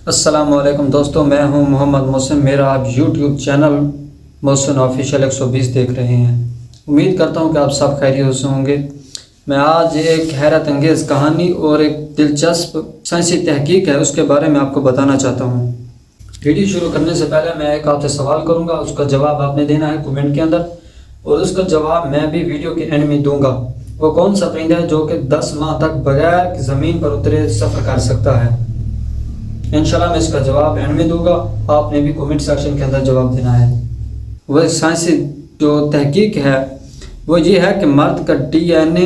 السلام علیکم دوستو، میں ہوں محمد محسن۔ میرا آپ یوٹیوب چینل محسن آفیشیل 120 دیکھ رہے ہیں۔ امید کرتا ہوں کہ آپ سب خیریت سے ہوں گے۔ میں آج ایک حیرت انگیز کہانی اور ایک دلچسپ سائنسی تحقیق ہے اس کے بارے میں آپ کو بتانا چاہتا ہوں۔ ویڈیو شروع کرنے سے پہلے میں ایک آپ سے سوال کروں گا، اس کا جواب آپ نے دینا ہے کمنٹ کے اندر، اور اس کا جواب میں بھی ویڈیو کے اینڈ میں دوں گا۔ وہ کون سا پرندہ ہے جو کہ 10 ماہ تک بغیر زمین پر اترے سفر کر سکتا ہے؟ انشاءاللہ میں اس کا جواب اینڈ میں دوں گا، آپ نے بھی کمنٹ سیکشن کے اندر جواب دینا ہے۔ وہ سائنسی جو تحقیق ہے وہ یہ ہے کہ مرد کا ڈی این اے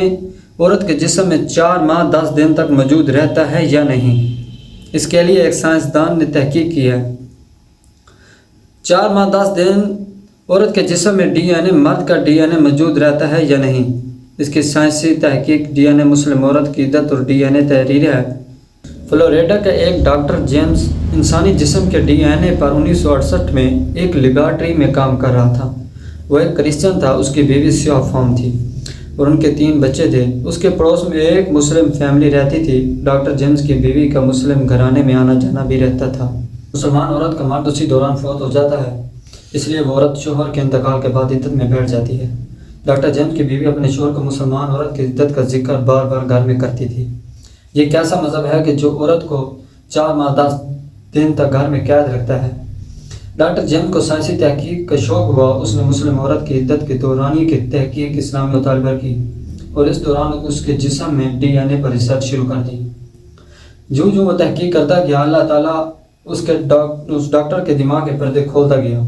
عورت کے جسم میں 4 ماہ 10 دن تک موجود رہتا ہے یا نہیں۔ اس کے لیے ایک سائنسدان نے تحقیق کی ہے۔ 4 ماہ 10 دن عورت کے جسم میں ڈی این اے مرد کا ڈی این اے موجود رہتا ہے یا نہیں۔ اس کی سائنسی تحقیق ڈی این اے مسلم عورت کی عدت اور ڈی این اے تحریر ہے۔ فلوریڈا کا ایک ڈاکٹر جیمز انسانی جسم کے ڈی این اے پر 1968 میں ایک لیبارٹری میں کام کر رہا تھا۔ وہ ایک کرسچن تھا، اس کی بیوی سیاہ فام تھی اور ان کے 3 بچے تھے۔ اس کے پڑوس میں ایک مسلم فیملی رہتی تھی۔ ڈاکٹر جیمز کی بیوی کا مسلم گھرانے میں آنا جانا بھی رہتا تھا۔ مسلمان عورت کا مرد اسی دوران فوت ہو جاتا ہے، اس لیے وہ عورت شوہر کے انتقال کے بعد عدت میں بیٹھ جاتی ہے۔ ڈاکٹر جیمز کی بیوی اپنے شوہر کو مسلمان عورت کی عدت کا ذکر بار بار گھر میں کرتی تھی۔ یہ کیسا مذہب ہے کہ جو عورت کو 4 ماہ 10 دن تک گھر میں قید رکھتا ہے؟ ڈاکٹر جیمز کو سائنسی تحقیق کا شوق ہوا۔ اس نے مسلم عورت کی عدت کے دورانی کی تحقیق اسلامی مطالبہ کی اور اس دوران اس کے جسم میں ڈی این اے پر ریسرچ شروع کر دی۔ جو وہ تحقیق کرتا گیا، اللہ تعالیٰ اس ڈاکٹر کے دماغ کے پردے کھولتا گیا۔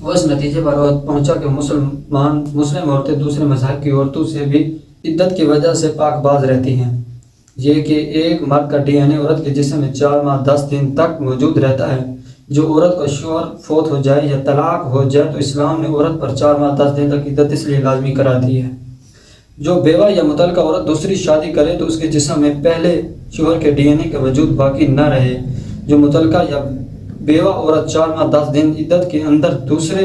وہ اس نتیجے پر پہنچا کہ مسلم عورتیں دوسرے مذہب کی عورتوں سے بھی عدت کی وجہ سے پاک باز رہتی ہیں۔ یہ کہ ایک مرد کا ڈی این اے عورت کے جسم میں 4 ماہ 10 دن تک موجود رہتا ہے۔ جو عورت کا شوہر فوت ہو جائے یا طلاق ہو جائے تو اسلام نے عورت پر 4 ماہ 10 دن تک عدت اس لیے لازمی قرار دی ہے۔ جو بیوہ یا متعلقہ عورت دوسری شادی کرے تو اس کے جسم میں پہلے شوہر کے ڈی این اے کا وجود باقی نہ رہے۔ جو متعلقہ یا بیوہ عورت 4 ماہ 10 دن عدت کے اندر دوسرے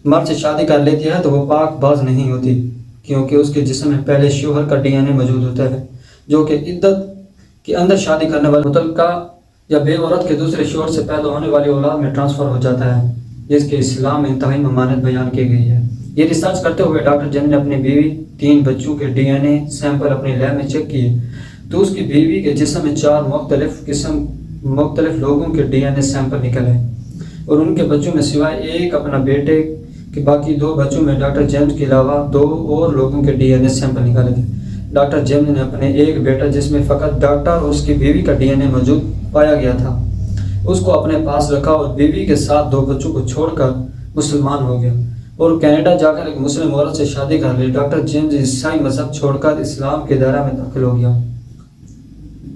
مرد سے شادی کر لیتی ہے تو وہ پاک باز نہیں ہوتی، کیونکہ اس کے جسم میں پہلے شوہر کا ڈی این اے موجود ہوتا ہے، جو کہ عدت کے اندر شادی کرنے والی متعلقہ یا بے عورت کے دوسرے شوہر سے پیدا ہونے والی اولاد میں ٹرانسفر ہو جاتا ہے، جس کے اسلام میں انتہائی ممانعت بیان کی گئی ہے۔ یہ ریسرچ کرتے ہوئے ڈاکٹر جیمز نے اپنی بیوی 3 بچوں کے ڈی این اے سیمپل اپنی لیب میں چیک کیے تو اس کی بیوی کے جسم میں 4 مختلف لوگوں کے ڈی این اے سیمپل نکلے اور ان کے بچوں میں سوائے ایک اپنا بیٹے کے باقی 2 بچوں میں ڈاکٹر جیمز کے علاوہ 2 اور لوگوں کے ڈی این اے سیمپل نکالے گئے۔ ڈاکٹر جیمز نے اپنے ایک بیٹا جس میں فقط ڈاکٹر اور اس کی بیوی کا ڈی این اے موجود پایا گیا تھا، اس کو اپنے پاس رکھا اور بیوی کے ساتھ 2 بچوں کو چھوڑ کر مسلمان ہو گیا اور کینیڈا جا کر ایک مسلم عورت سے شادی کر لی۔ ڈاکٹر جیمز عیسائی مذہب چھوڑ کر اسلام کے دائرہ میں داخل ہو گیا۔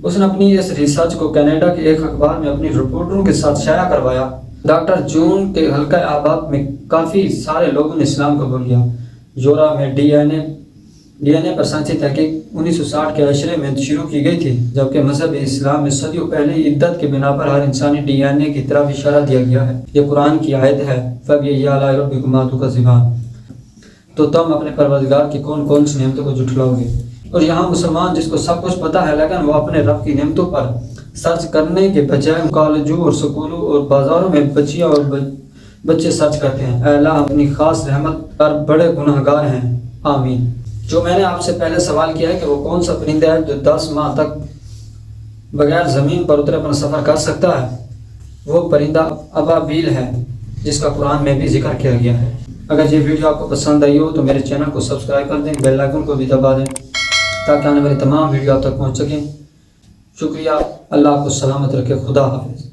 اس نے اپنی اس ریسرچ کو کینیڈا کے ایک اخبار میں اپنی رپورٹروں کے ساتھ شائع کروایا۔ ڈاکٹر جون کے حلقہ آباد میں کافی سارے لوگوں نے اسلام قبول کیا۔ یورا میں ڈی این اے پر سائنسی تحقیق 1960 کے عشرے میں شروع کی گئی تھی، جبکہ مذہب اسلام میں صدیوں پہلے عدت کے بنا پر ہر انسانی ڈی این اے کی طرف اشارہ دیا گیا ہے۔ یہ قرآن کی آیت ہے، فَبِأَيِّ آلَاءِ رَبِّكُمَا تُكَذِّبَانِ، تو تم اپنے پروردگار کی کون کون سی نعمتوں کو جھٹلاؤ گے۔ اور یہاں مسلمان جس کو سب کچھ پتہ ہے لیکن وہ اپنے رب کی نعمتوں پر سرچ کرنے کے بجائے کالجوں اور سکولوں اور بازاروں میں بچیاں اور بچے سرچ کرتے ہیں۔ اے اللہ اپنی خاص رحمت پر بڑے گناہ گار ہیں، آمین۔ جو میں نے آپ سے پہلے سوال کیا ہے کہ وہ کون سا پرندہ ہے جو 10 ماہ تک بغیر زمین پر اترے اپنا سفر کر سکتا ہے، وہ پرندہ ابابیل ہے، جس کا قرآن میں بھی ذکر کیا گیا ہے۔ اگر یہ ویڈیو آپ کو پسند آئی ہو تو میرے چینل کو سبسکرائب کر دیں، بیل آئیکن کو بھی دبا دیں تاکہ آنے والی تمام ویڈیو آپ تک پہنچ سکیں۔ شکریہ، اللہ آپ کو سلامت رکھے، خدا حافظ۔